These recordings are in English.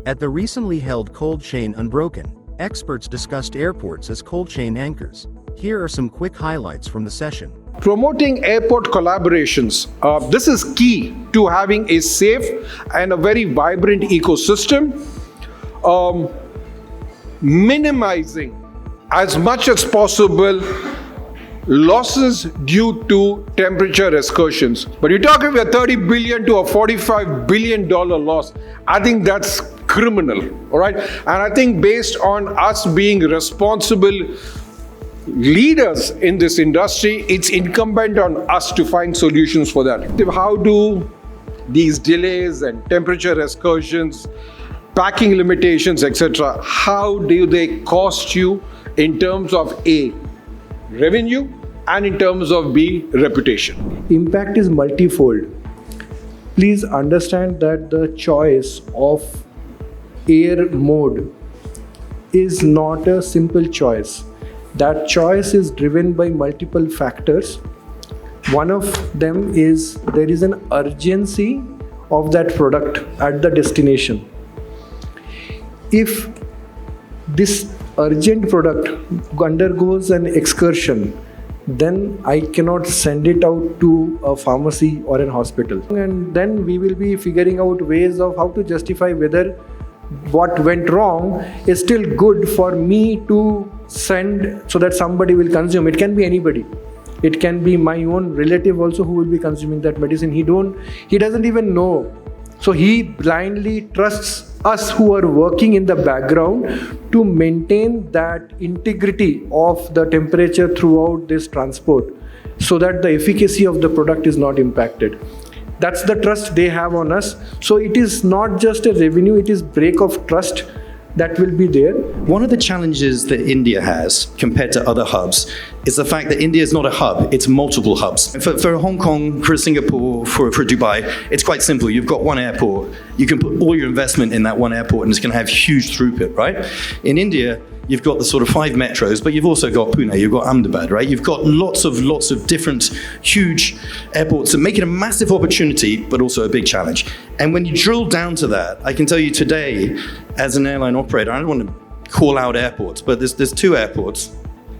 At the recently held Cold Chain Unbroken, experts discussed airports as cold chain anchors. Here are some quick highlights from the session. Promoting airport collaborations. This is key to having a safe and a very vibrant ecosystem. Minimizing as much as possible losses due to temperature excursions. But you're talking about $30 billion to a $45 billion loss. I think that's criminal, all right? And I think based on us being responsible leaders in this industry, it's incumbent on us to find solutions for that. How do these delays and temperature excursions, packing limitations, etc., how do they cost you in terms of A, revenue, and in terms of B, reputation? Impact is multifold. Please understand that the choice of air mode is not a simple choice. That choice is driven by multiple factors. One of them is there is an urgency of that product at the destination. If this urgent product undergoes an excursion, then I cannot send it out to a pharmacy or an hospital. And then we will be figuring out ways of how to justify whether what went wrong is still good for me to send so that somebody will consume. It can be anybody. It can be my own relative also who will be consuming that medicine. He doesn't even know. So he blindly trusts us who are working in the background to maintain that integrity of the temperature throughout this transport so that the efficacy of the product is not impacted. That's the trust they have on us. So it is not just a revenue, it is break of trust that will be there. One of the challenges that India has compared to other hubs is the fact that India is not a hub, it's multiple hubs. For Hong Kong, for Singapore, for Dubai, it's quite simple. You've got one airport, you can put all your investment in that one airport and it's going to have huge throughput, right? In India, you've got the sort of 5 metros, but you've also got Pune, you've got Ahmedabad, right? You've got lots of different huge airports that make it a massive opportunity, but also a big challenge. And when you drill down to that, I can tell you today, as an airline operator, I don't want to call out airports, but there's 2 airports,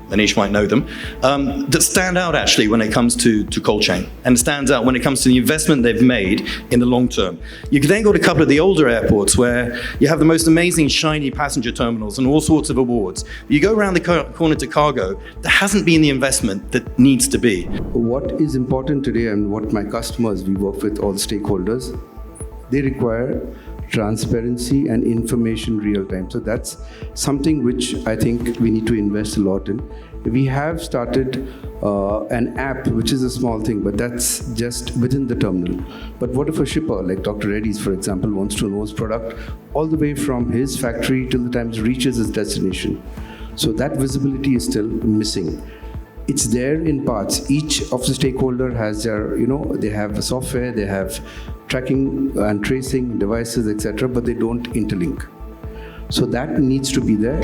Manish might know them, that stand out actually when it comes to cold chain, and stands out when it comes to the investment they've made in the long term. You've then got a couple of the older airports where you have the most amazing shiny passenger terminals and all sorts of awards. You go around the corner to cargo, there hasn't been the investment that needs to be. What is important today and what my customers, we work with all the stakeholders, they require transparency and information real time. So that's something which I think we need to invest a lot in. We have started an app, which is a small thing, but that's just within the terminal. But what if a shipper like Dr. Reddy's, for example, wants to know his product all the way from his factory till the time it reaches his destination? So that visibility is still missing. It's there in parts. Each of the stakeholder has their, they have a software, they have tracking and tracing devices, etc., but they don't interlink. So that needs to be there.